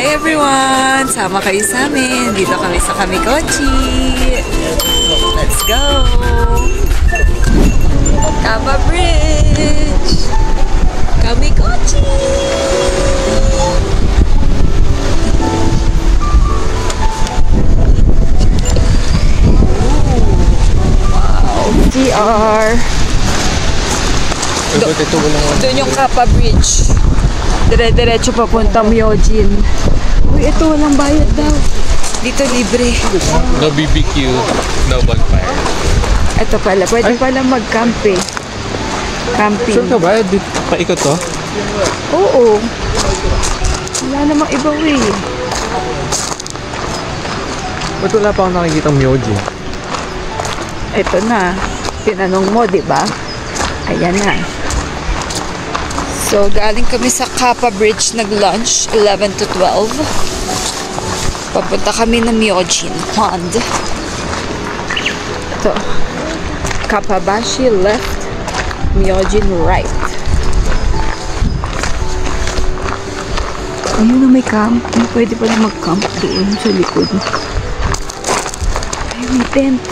Hi everyone! Sama kayo sa amin. Dito kami sa Kamikochi. Let's go! Kapa Bridge! Kamikochi! Wow! GR! Doon yung Kapa Bridge. Dire-diretso papunta Myojin. Uy, ito walang bayad daw. Dito libre. No BBQ, no bonfire. Ito pala, pwede pala mag-camping. Camping. Sure ka ba? Dito paikot to? Oo. Wala namang iba way. Ba't wala pa akong nakikita Myojin? Ito na. Tinanong mo, di ba? Ayan na. So, galing kami sa Kapa Bridge, nag-lunch, 11 to 12. Papunta kami ng Myojin Pond. Ito. Kapabashi left, Myojin right. Ayun na may camp. Pwede pala mag-camp doon sa likod. Ay, may tent.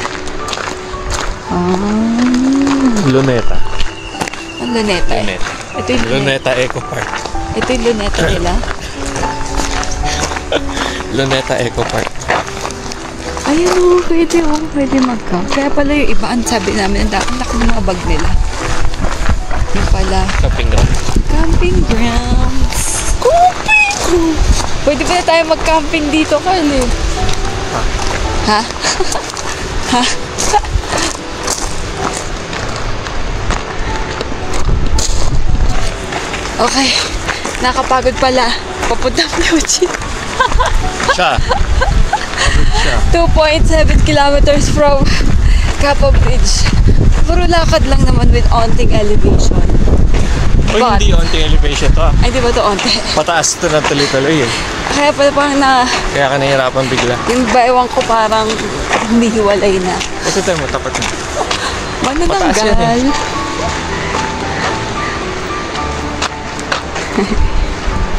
Luneta. Ang luneta eh. Luneta. Ito yung Luneta Eco Park. Ito yung luneta nila. Luneta Eco Park. Ayun o, pwede mag-camp. Kaya pala yung iba, ang sabi namin, ang laki ng mga bag nila. Yung pala. Camping ground. Camping grounds. Camping! Pwede ba na tayo mag-camping dito, Carl eh? Ha? Ha? Okay. Nakapagod pala. Papunta Myojin. Siya. 2.7 kilometers from Kapa Bridge. Puro lakad lang naman with onting elevation. Uy, But, hindi onting elevation to ah. ay, di ba ito onte? Pataas to na tuloy-tuloy eh. Kaya pala parang Kaya ka nahihirapan bigla. yung baywang ko parang humihiwalay na. Ito tayo mo, tapat mo. Manananggal. Mataas yan eh.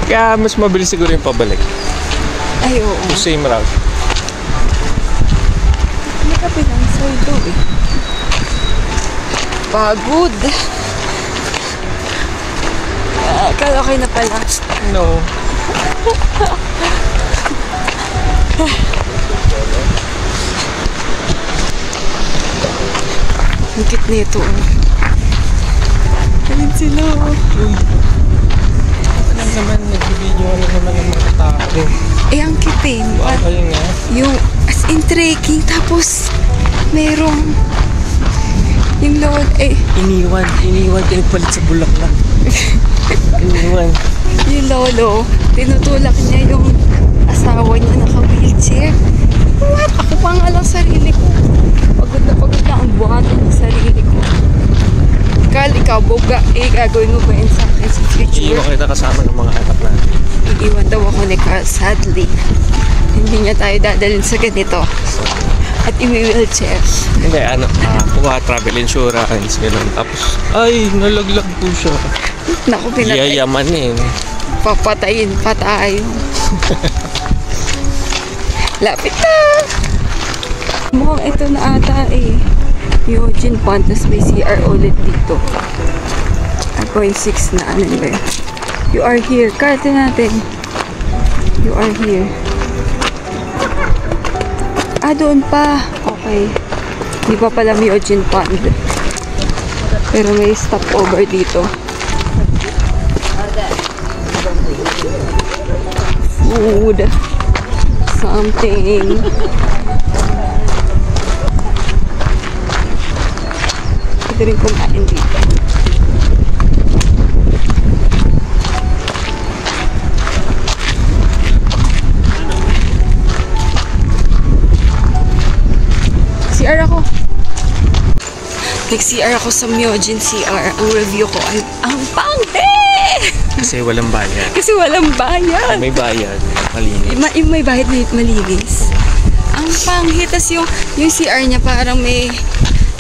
Kaya mas mabilis siguro yung pabalik. Ay, oo. So same route. Hindi ka pinansay ito eh. Pagod. Kala okay na pala. No. Ang cute nito. Ayun sila. Ano naman, nag-video naman ng mga tao. Eh, ang cute eh. Ayun nga. Yung as in trekking, tapos merong yung lord eh. Iniwan, pinagpalit sa Bulacan. Iniwan. Yung lolo, tinutulak niya yung asawa niya naka-wheelchair. What? Ako pa nga lang sarili ko. Pagod na ang buhatin ng sarili ko. Kal, ikaw, boga, gagawin mo ba yun sa akin sa future? Iiwan kita kasama ng mga anak natin. Iiwan daw ako ni Carl, sadly. Hindi niya tayo dadalhin sa ganito. At i-wheelchair. Hindi, kuha travel insurance, gano'n. Tapos, ay, nalaglag po siya. Naku, pinatay. Yayamanin. Papatayin pa tayo. Lapit na! Mukhang ito na ata eh. Myojin Pond, tas may CR ulit dito. 1.6 na ano ba yun? You are here. Karte natin. You are here. Ah, doon pa. Okay. Di pa pala Myojin Pond. Pero may stopover dito. Food. Something. Pwede rin kumain dito. CR ako. Nag-CR ako sa Myojin CR. Ang review ko ay ang pangit! Kasi walang bayad. Kasi walang bayad. May bayad, malinis. May bayad na malinis. Ang pangit. Tas yung CR niya parang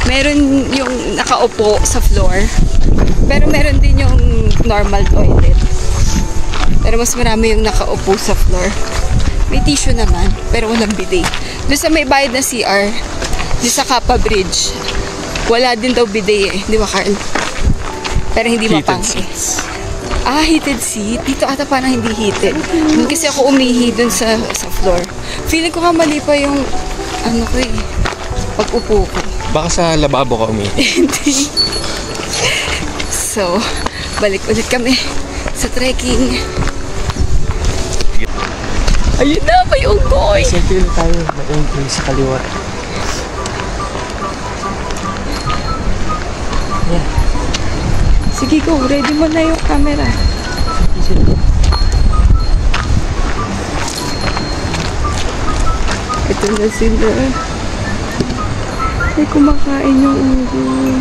meron yung nakaupo sa floor. Pero meron din yung normal toilet. Pero mas marami yung nakaupo sa floor. May tissue naman, pero walang bidet. Doon sa may bayad na CR, doon sa Kappa Bridge, wala din daw bidet eh. Di ba, Carl? Pero hindi Heated mapangke. seats. Ah, heated seat? Dito ata parang hindi heated. Kasi ako umihi dun sa floor. Feeling ko nga mali pa yung, ano ko eh, pag-upo ko. Baka sa lababo ka umihi. Hindi. So, balik ulit kami sa trekking. Ayun na, may unggoy! Selfie ulit tayo. May sa kaliwa. Yeah. Sige go, ready mo na yung camera. Ito na sila. Ay, kumakain yung unggoy.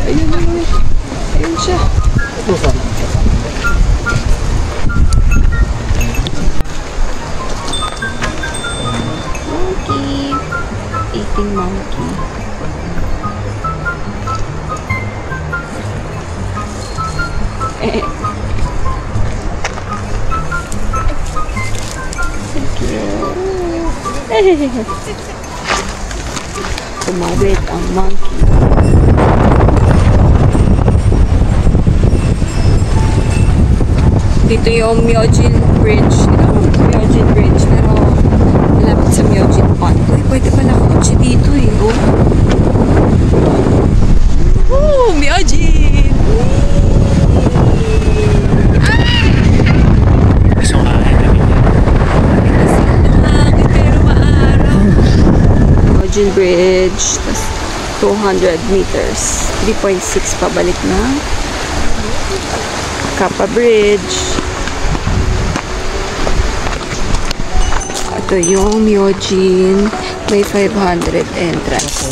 Ayun na. Ayun siya. Monkey. Eating monkey. Kumawit ang monkey. Dito yung Myojin Bridge. Myojin Bridge. Pero malapit sa Myojin Pond. Uy, pwede pala kotse dito eh. Oh, Myojin! Gusto ka pero maaraw. Myojin Bridge. Tas 200 meters. 3.6 pabalik na. Kappa Bridge. Ito yung Myojin. May 500 entrance.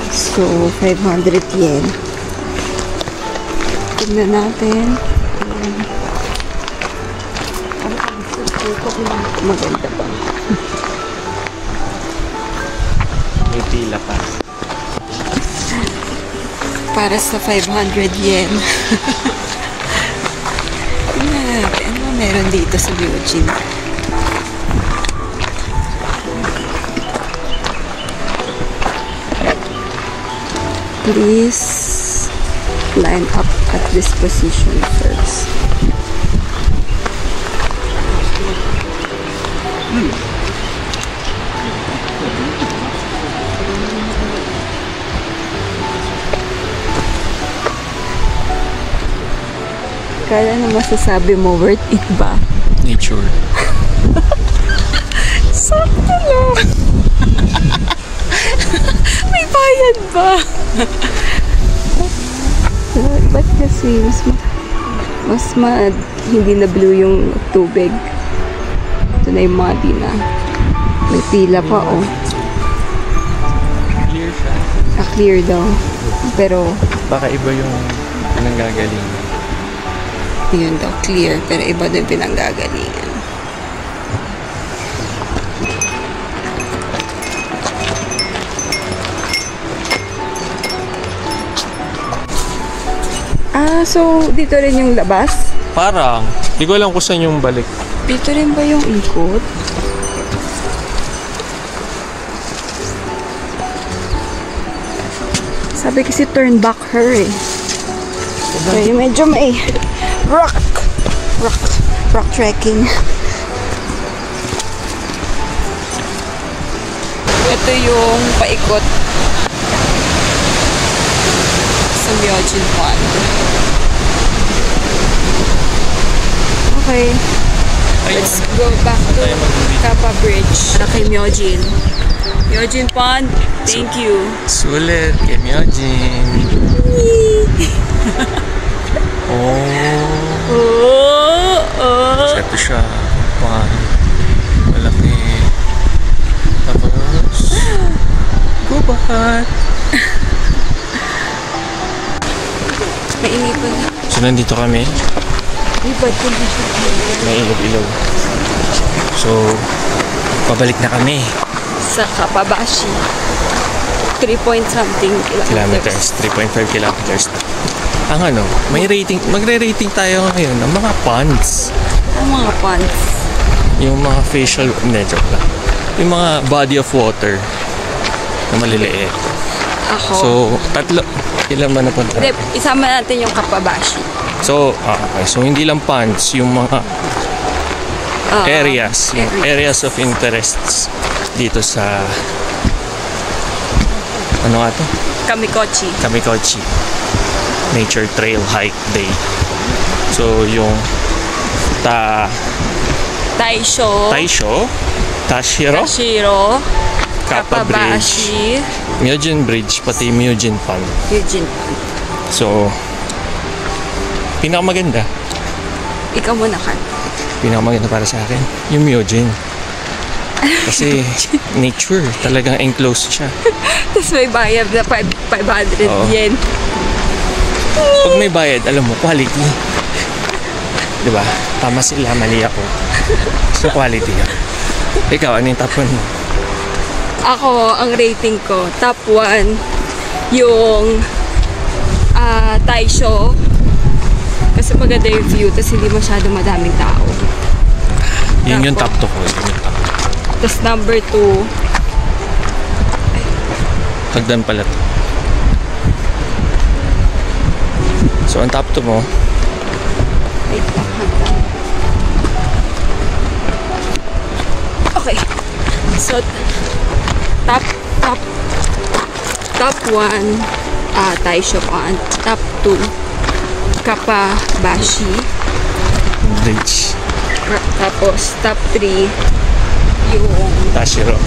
So, 500 yen. Tignan natin. Maganda pa. May pila pa. Para sa 500 yen. Tignan natin. Ano meron dito sa Myojin? Please line up at this position first. Kaya na masasabi mo, worth it ba? Nature. Sakto lang. May bayad ba? Ba't kasi hindi na blue yung tubig. Ito na yung muddy na. May pila pa, oh. Clear siya. Clear daw. Pero, Baka iba yung pinanggagalingan. yun daw, clear. Pero iba din pinanggagalingan. Ah, so dito rin yung labas? Parang, di ko alam kung saan yung balik. Dito rin ba yung ikot? Sabi kasi turn back her eh. So, medyo may rock trekking. Ito yung paikot sa Myojin Pond. Okay. Let's go back to Kappa Bridge na kay Myojin. Myojin Pond, thank you. Sulit kay Myojin. Oh. Ito siya. Malaki. Tapos, gubat. Hindi pala. So, nandito kami. Ibad condition. May ilog-ilog. So, pabalik na kami. Sa Kapabashi. 3 point something kilometers. 3.5 kilometers. Ang ano, may rating, magre-rating tayo ngayon ng mga ponds. Ang mga ponds. Yung mga facial, joke lang. Yung mga body of water na maliliit. Ako. So, tatlo. Ilan ba napunta? Hindi, isama natin yung Kapabashi. So, okay. So, hindi lang ponds, yung mga areas. Yung areas of interests dito sa ano nga to? Kamikochi Nature Trail Hike Day. So, yung Taisho, Tashiro, Kappa Bridge, Kapabashi, Myojin Bridge, pati Myojin Pond. Eugene. So, pinakamaganda Ikaw muna ka. para sa akin, yung Myojin. Kasi nature, talagang enclosed siya. Tapos may bayad na 500 Oo. yen. Pag may bayad, alam mo, quality. Diba? Tama sila, mali ako. So, quality yan. Ikaw, ano yung top 1 mo? Ako, ang rating ko, top 1, yung Taisho. Kasi maganda yung view, tapos hindi masyado madaming tao. Yun yung top 2 ko. Tapos number 2, Hagdan pala to. So, ang top 2 mo, wait lang, hanggang. Okay. So, top 1, Taisho Pond. Top 2, Kapabashi. Bridge, Tapos, top 3, yung... Tashiro.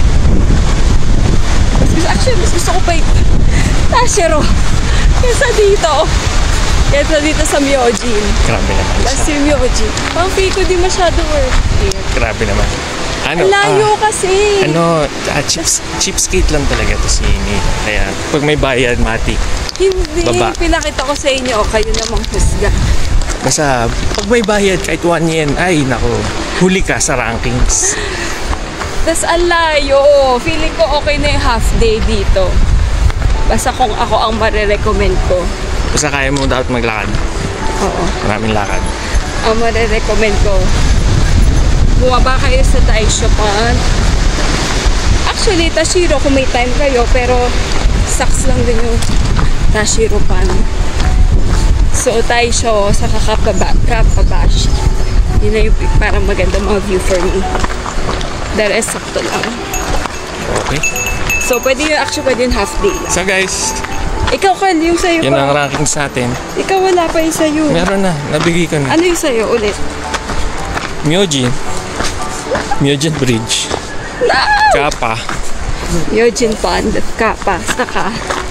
Actually, mas gusto ko pa yung Tashiro. Kesa dito sa Myojin. Grabe naman. Kasi yung Myojin, pang fee ko di masyado worth it. Grabe naman. Ano? Layo kasi. Cheapskate lang talaga to si Amy. Kaya, pag may bayad, matik. Hindi. Baba. Pinakita ko sa inyo, kayo namang husga. Basta, pag may bayad, kahit 1 yen, ay, nako, huli ka sa rankings. Tapos ang layo. Feeling ko okay na yung half day dito. Basta kung ako ang marirecommend ko. Basta kaya mo dapat maglakad. Oo. Maraming lakad. Ang marirecommend ko, bumaba kayo sa Taisho Pond. Actually, Tashiro kung may time kayo, pero sucks lang din yung Tashiro Pond. So, Taisho sa Kapabashi. Yun na yung parang maganda mga view for me. The rest, sakto lang. Okay. So, pwede yun half day lang. So guys, Ikaw, Carl, yung sa'yo yun ang pa. rankings natin. Ikaw, wala pa yung sa'yo. Meron na, nabigay ko na. Ano yung sa'yo ulit? Myojin Bridge, Kappa, Eugene Pond, Kappa, saka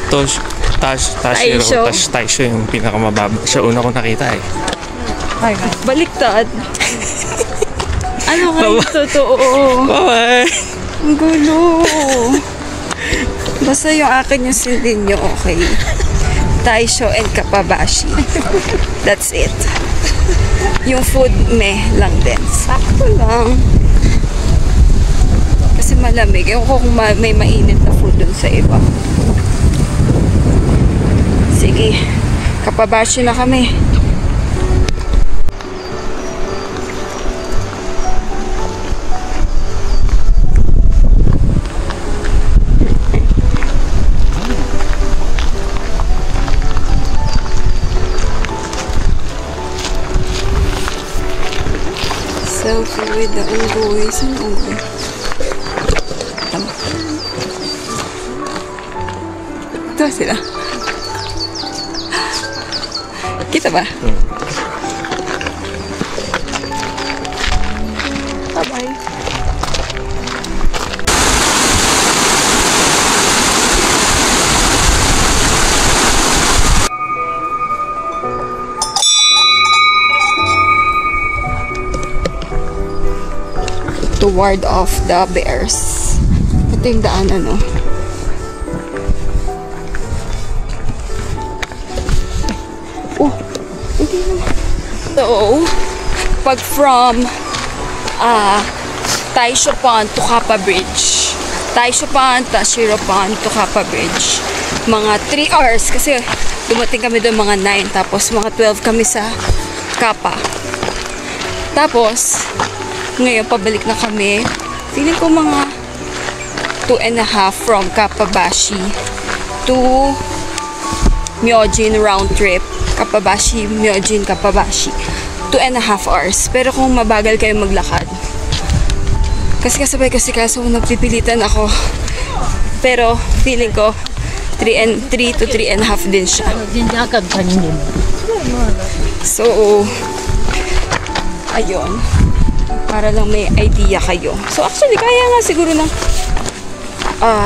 Tashiro. Taisho. Taisho yung pinakamababa. Siya una kong nakita eh. baliktad. Ano kayo totoo? Bye-bye! Ang gulo. Basta yung akin yung sildin nyo, okay. Taisho and Kapabashi. That's it. Yung food, meh lang din. Sakto lang. Kasi malamig. Ewan ko kung may mainit na food dun sa iba. Sige. Kapabashi na kami. Selfie with the unggoy. Saan ang unggoy? Tama. Ito sila. Kita ba? Bye-bye. To ward off the bears. Ito yung daan, ano. Oh, So, pag from Taishopan to Kappa Bridge, Taishopan to Shiropan to Kappa Bridge, mga 3 hours kasi dumating kami doon mga 9, tapos mga 12 kami sa Kappa. Tapos ngayon pabalik na kami. Feeling ko mga 2.5 from Kappabashi to Myojin round trip. Kappabashi, Myojin, Kappabashi. 2.5 hours. Pero kung mabagal kayo maglakad, kasi kasabay kasi kaso nagpipilitan ako. Pero feeling ko 3 to 3.5 din siya. So, ayun. Para lang may idea kayo. So, actually, kaya nga siguro ng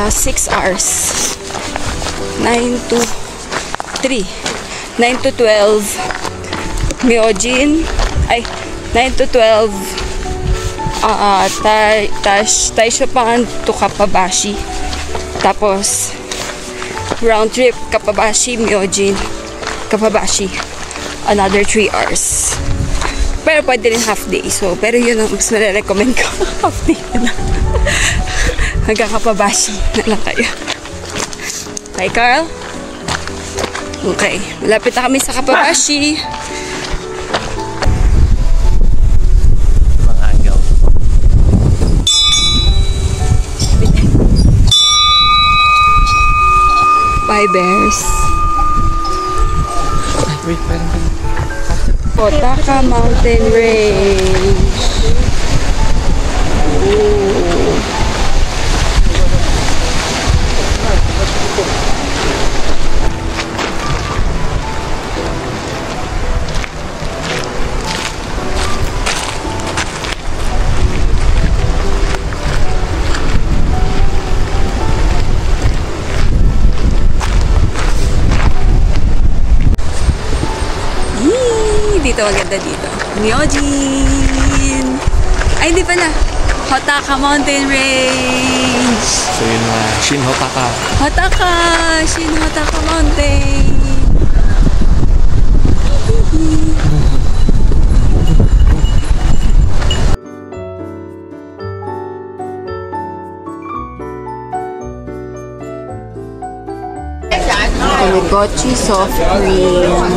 6 hours. 9 to 3. 9 to 12 Myojin. Ay, 9 to 12 Taishopan to Kappabashi. Tapos, round trip, Kappabashi, Myojin, Kappabashi. Another 3 hours. Pero pwede rin half day. So, pero yun ang mas nare-recommend ko. Half day na lang. Hanggang Kappabashi na lang kayo. Hi, Carl. Okay. Malapit na kami sa Kappabashi. Mga angle. Bye, bears. Wait, parang Potaka Mountain Range. Ooh. Dito, maganda dito. Myojin! Ay, hindi pala. Hotaka Mountain Range. So yun na, Shin-Hotaka. Hotaka! Shin-Hotaka Mountain. Tamagotchi soft cream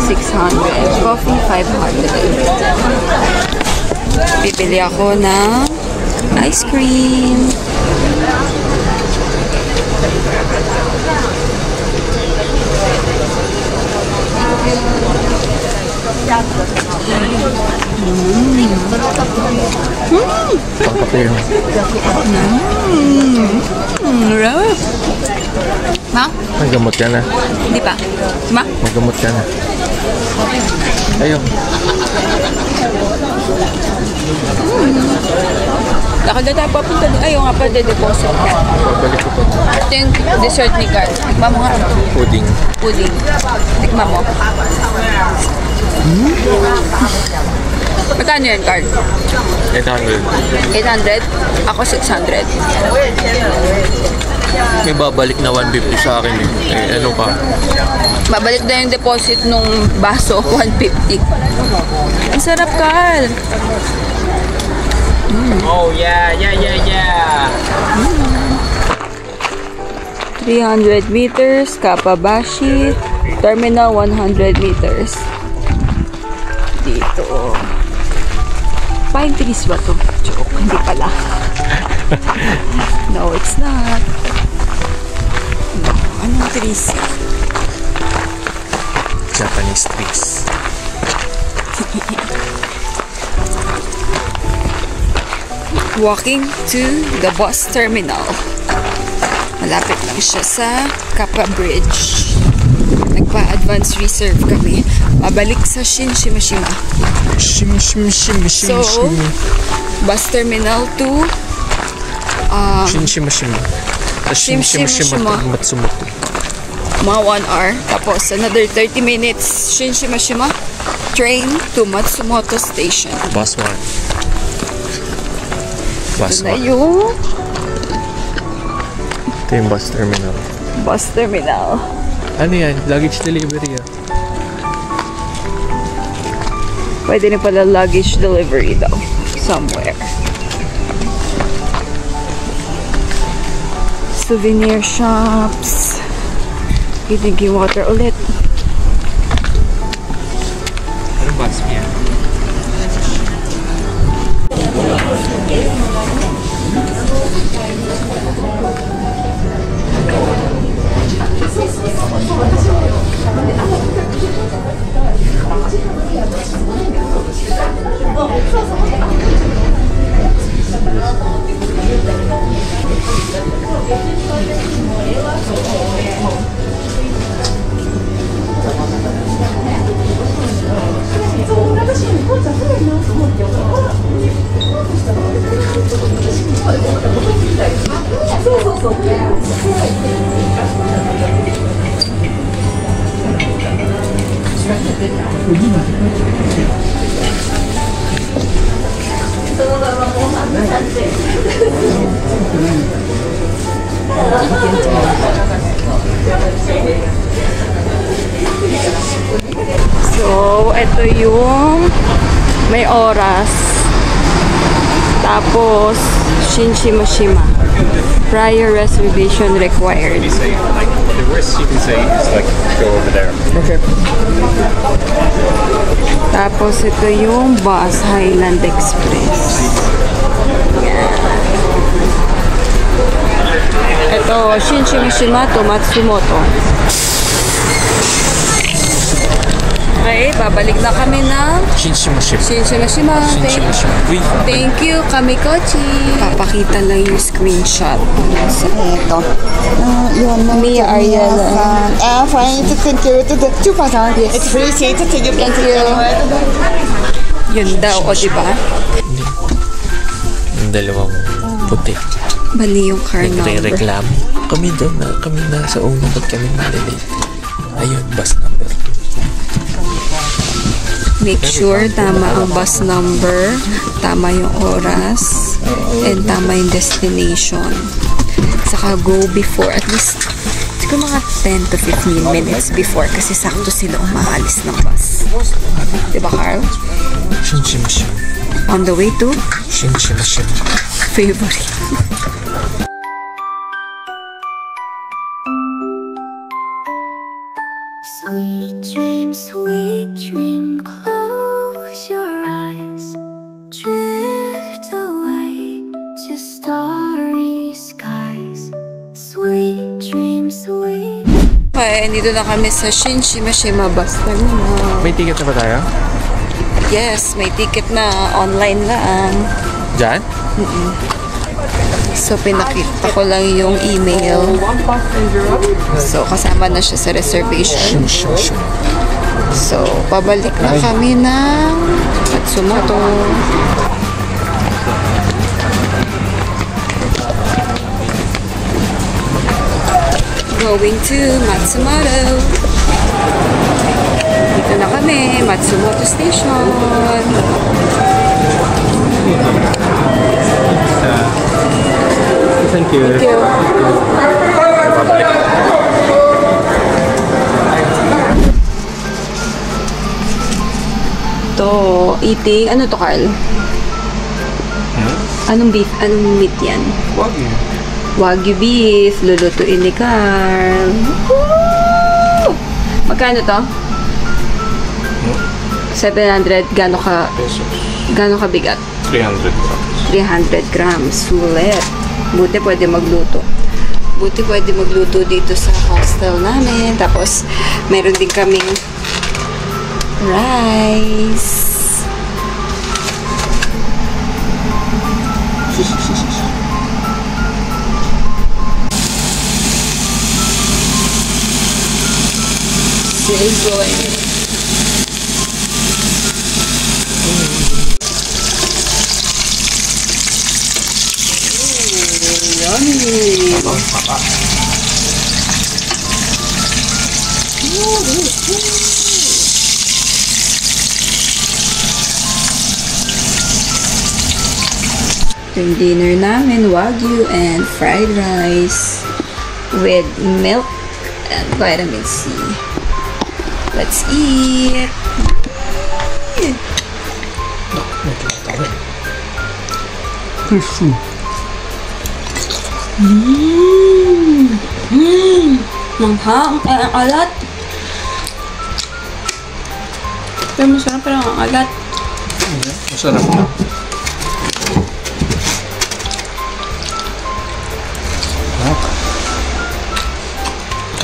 600, coffee 500. Bibili ako ng ice cream. Pangkape yun. Rough. Ma? May gamot ka na. Hindi pa. Ma? Maggamot ka na. Ayun. Lakad na tayo papunta doon. Ayaw nga pa, de-deposit ka. Pagbalik ko pa. Ito yung dessert ni Carl. Tikma mo nga. Pudding. Pudding. Tikma mo. Magkano yan, Carl? 800. 800? Ako 600. May babalik na 150 sa akin eh. Eh, ano pa? Babalik na yung deposit nung baso, 150. Ang sarap, Carl. Oh, yeah. 300 meters, Kappabashi. Terminal 100 meters. Dito. Pine trees ba to? Joke, hindi pala. No, it's not. No, anong trees? Japanese trees. Walking to the bus terminal. Malapit lang siya sa Kappa Bridge. Nagpa-advance reserve kami. Babalik sa Shin-Shimashima. So, bus terminal to Shin-Shimashima. Shin-Shimashima. Matsumoto. Mga 1 hour. Tapos, another 30 minutes Shin-Shimashima. Train to Matsumoto Station. Bus 1. Bus Ito na 1. yung Ito yung bus terminal. bus terminal. Ano yan? Luggage delivery ah. Pwede rin pala luggage delivery daw. Somewhere. Souvenir shops. Drinking water ulit. Anong bus niya? So, ito yung may oras. Tapos, Shinshima. Prior reservation required. You say, like, the worst you can say is, like, go over there. Okay. Tapos, ito yung bus, Highland Express. Yan. Ito, Shinshima to Matsumoto. Okay, babalik na kami ng Shinshima. Shinshima. Uy, Thank you, Kamikochi. Papakita lang yung screenshot. Ito. Yun. Mia Ariela. Fine. It's considered 2%. Yes. It's free seat. Thank you. Yun daw, o diba? yung dalawang puti. Mali yung car number. Nagre-reklamo. Kami na sa una, ba't kami malilate? Ayun, bus number 2. Make sure tama ang bus number, tama yung oras, and tama yung destination. Saka go before, at least siguro mga 10 to 15 minutes before kasi sakto sila umaalis ng bus. Diba, Carl? Shinshima. On the way to Shinshima. favorite. Sweet dream, close your eyes, drift away to starry skies. Sweet dream, sweet. Okay, dito na kami sa Shinshima bus terminal. May ticket na ba tayo? Yes, may ticket na online lang. Diyan? So, pinakita ko lang yung email. So, kasama na siya sa reservation. So, pabalik na kami ng Matsumoto. Going to Matsumoto. Dito na kami, Matsumoto Station. Thank you. Thank you. To eating, ano to, Carl? Anong beef? Anong meat yan? Wagyu. Wagyu beef, lulutuin ni Carl. Woo! Magkano to? 700, gano'n kabigat? 300 grams. 300 grams. Sulit. Buti pwede magluto. Buti pwede magluto dito sa hostel namin. Tapos, meron din kaming rice. Sizzling. Yung dinner namin, wagyu and fried rice with milk and vitamin C. Let's eat! Crispy. Manghang. Ang alat. Pero masarap pero ang alat. Masarap na.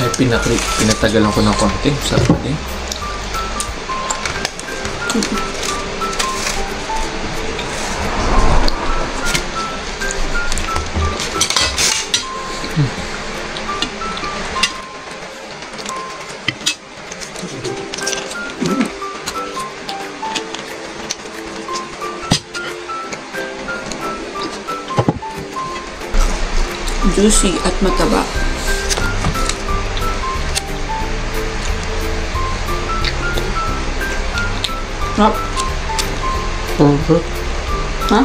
Ay, pinatagalan ko ng konti. Sarap din. Juicy at mataba. Sarap. Perfect. Ha?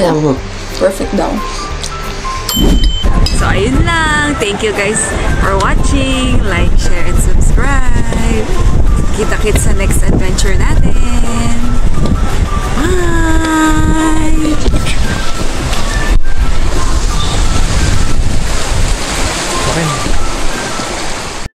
Alam. Perfect daw. So, ayun lang. Thank you guys for watching. Like, share, and subscribe.